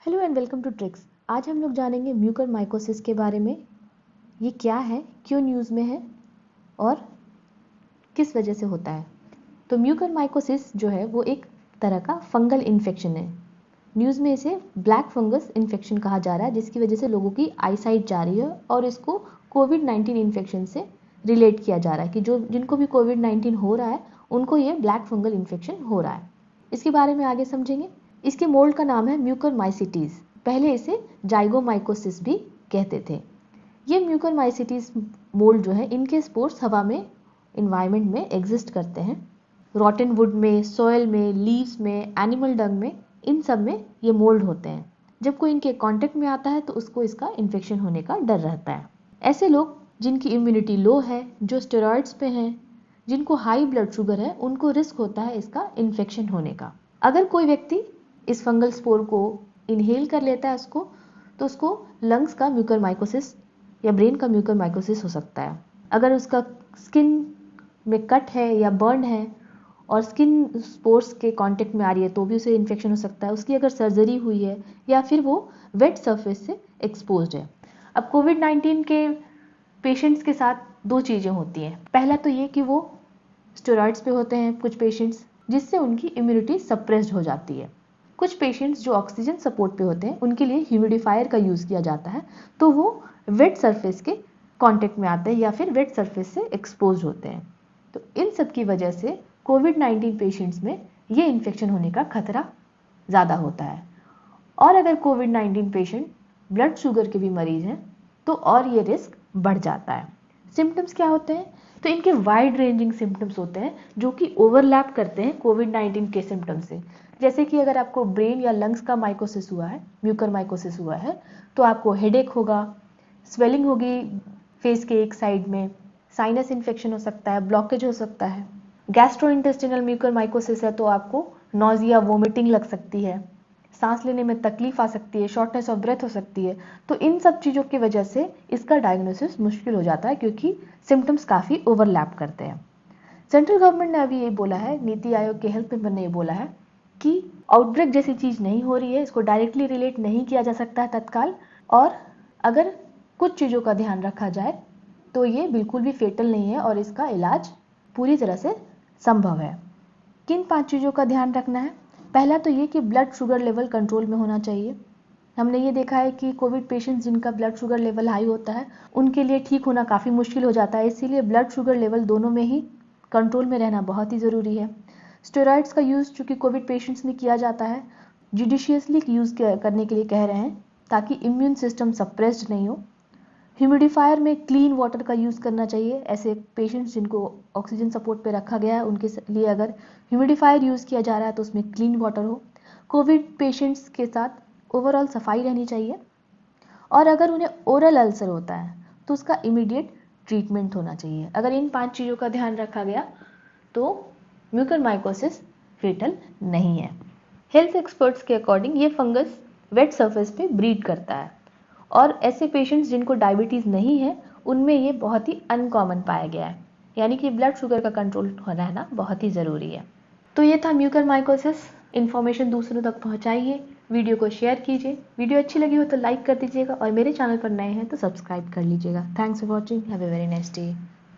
Hello and welcome to tricks. आज हम लोग जानेंगे म्यूकरमाइकोसिस के बारे में। ये क्या है, क्यों न्यूज़ में है और किस वजह से होता है। तो म्यूकरमाइकोसिस जो है वो एक तरह का फंगल इन्फेक्शन है। न्यूज़ में इसे ब्लैक फंगस इन्फेक्शन कहा जा रहा है, जिसकी वजह से लोगों की आईसाइट जा रही है और इसको कोविड-19 इन्फेक्शन से रिलेट किया जा रहा है कि जो जिनको भी कोविड-19 हो रहा है उनको ये ब्लैक फंगल इन्फेक्शन हो रहा है। इसके बारे में आगे समझेंगे। इसके मोल्ड का नाम है म्यूकरमाइसीटीज। पहले इसे जाइगोमाइकोसिस भी कहते थे। ये म्यूकरमाइसीटीज मोल्ड जो है, इनके स्पोर्स हवा में, इन्वायरमेंट में एग्जिस्ट करते हैं। रॉटन वुड में, सॉयल में, लीव्स में, एनिमल डंग में, इन सब में ये मोल्ड होते हैं। जब कोई इनके कांटेक्ट में आता है तो उसको इसका इन्फेक्शन होने का डर रहता है। ऐसे लोग जिनकी इम्यूनिटी लो है, जो स्टेरॉइड्स पे हैं, जिनको हाई ब्लड शुगर है, उनको रिस्क होता है इसका इन्फेक्शन होने का। अगर कोई व्यक्ति इस फंगल स्पोर को इनहेल कर लेता है तो उसको लंग्स का म्यूकरमाइकोसिस या ब्रेन का म्यूकरमाइकोसिस हो सकता है। अगर उसका स्किन में कट है या बर्न है और स्किन स्पोर्स के कांटेक्ट में आ रही है तो भी उसे इन्फेक्शन हो सकता है। उसकी अगर सर्जरी हुई है या फिर वो वेट सरफेस से एक्सपोज्ड है। अब कोविड-19 के पेशेंट्स के साथ दो चीज़ें होती हैं। पहला तो ये कि वो स्टेरॉइड्स पे होते हैं कुछ पेशेंट्स, जिससे उनकी इम्यूनिटी सप्रेस्ड हो जाती है। कुछ पेशेंट्स जो ऑक्सीजन सपोर्ट पे होते हैं उनके लिए ह्यूमिडिफायर का यूज़ किया जाता है, तो वो वेट सरफेस के कांटेक्ट में आते हैं या फिर वेट सरफेस से एक्सपोज होते हैं। तो इन सब की वजह से कोविड-19 पेशेंट्स में ये इन्फेक्शन होने का खतरा ज़्यादा होता है। और अगर कोविड-19 पेशेंट ब्लड शुगर के भी मरीज हैं तो और ये रिस्क बढ़ जाता है। सिम्टम्स क्या होते हैं? तो इनके वाइड रेंजिंग सिम्टम्स होते हैं जो कि ओवरलैप करते हैं कोविड-19 के सिम्टम्स से। जैसे कि अगर आपको ब्रेन या लंग्स का माइकोसिस हुआ है, म्यूकरमाइकोसिस हुआ है, तो आपको हेडेक होगा, स्वेलिंग होगी फेस के एक साइड में, साइनस इन्फेक्शन हो सकता है, ब्लॉकेज हो सकता है। गैस्ट्रोइंटेस्टिनल म्यूकरमाइकोसिस है तो आपको नॉजिया, वोमिटिंग लग सकती है, सांस लेने में तकलीफ आ सकती है, शॉर्टनेस ऑफ ब्रेथ हो सकती है। तो इन सब चीज़ों की वजह से इसका डायग्नोसिस मुश्किल हो जाता है क्योंकि सिम्टम्स काफ़ी ओवरलैप करते हैं। सेंट्रल गवर्नमेंट ने अभी ये बोला है, नीति आयोग के हेल्थ मेंबर ने ये बोला है कि आउटब्रेक जैसी चीज़ नहीं हो रही है, इसको डायरेक्टली रिलेट नहीं किया जा सकता है तत्काल, और अगर कुछ चीज़ों का ध्यान रखा जाए तो ये बिल्कुल भी फेटल नहीं है और इसका इलाज पूरी तरह से संभव है। किन 5 चीज़ों का ध्यान रखना है? पहला तो ये कि ब्लड शुगर लेवल कंट्रोल में होना चाहिए। हमने ये देखा है कि कोविड पेशेंट्स जिनका ब्लड शुगर लेवल हाई होता है उनके लिए ठीक होना काफ़ी मुश्किल हो जाता है, इसीलिए ब्लड शुगर लेवल दोनों में ही कंट्रोल में रहना बहुत ही ज़रूरी है। स्टेरॉइड्स का यूज़ चूँकि कोविड पेशेंट्स में किया जाता है, जुडिशियसली यूज़ करने के लिए कह रहे हैं ताकि इम्यून सिस्टम सप्रेस्ड नहीं हो। ह्यूमिडिफायर में क्लीन वाटर का यूज़ करना चाहिए। ऐसे पेशेंट्स जिनको ऑक्सीजन सपोर्ट पे रखा गया है उनके लिए अगर ह्यूमिडिफायर यूज़ किया जा रहा है तो उसमें क्लीन वाटर हो। कोविड पेशेंट्स के साथ ओवरऑल सफाई रहनी चाहिए और अगर उन्हें ओरल अल्सर होता है तो उसका इमीडिएट ट्रीटमेंट होना चाहिए। अगर इन 5 चीज़ों का ध्यान रखा गया तो म्यूकरमाइकोसिस फेटल नहीं है। हेल्थ एक्सपर्ट्स के अकॉर्डिंग ये फंगस वेट सरफेस पे ब्रीड करता है और ऐसे पेशेंट्स जिनको डायबिटीज़ नहीं है उनमें ये बहुत ही अनकॉमन पाया गया है, यानी कि ब्लड शुगर का कंट्रोल रहना बहुत ही ज़रूरी है। तो ये था म्यूकरमाइकोसिस। इन्फॉर्मेशन दूसरों तक पहुंचाइए, वीडियो को शेयर कीजिए। वीडियो अच्छी लगी हो तो लाइक कर दीजिएगा और मेरे चैनल पर नए हैं तो सब्सक्राइब कर लीजिएगा। Thanks for watching, have a very nice day.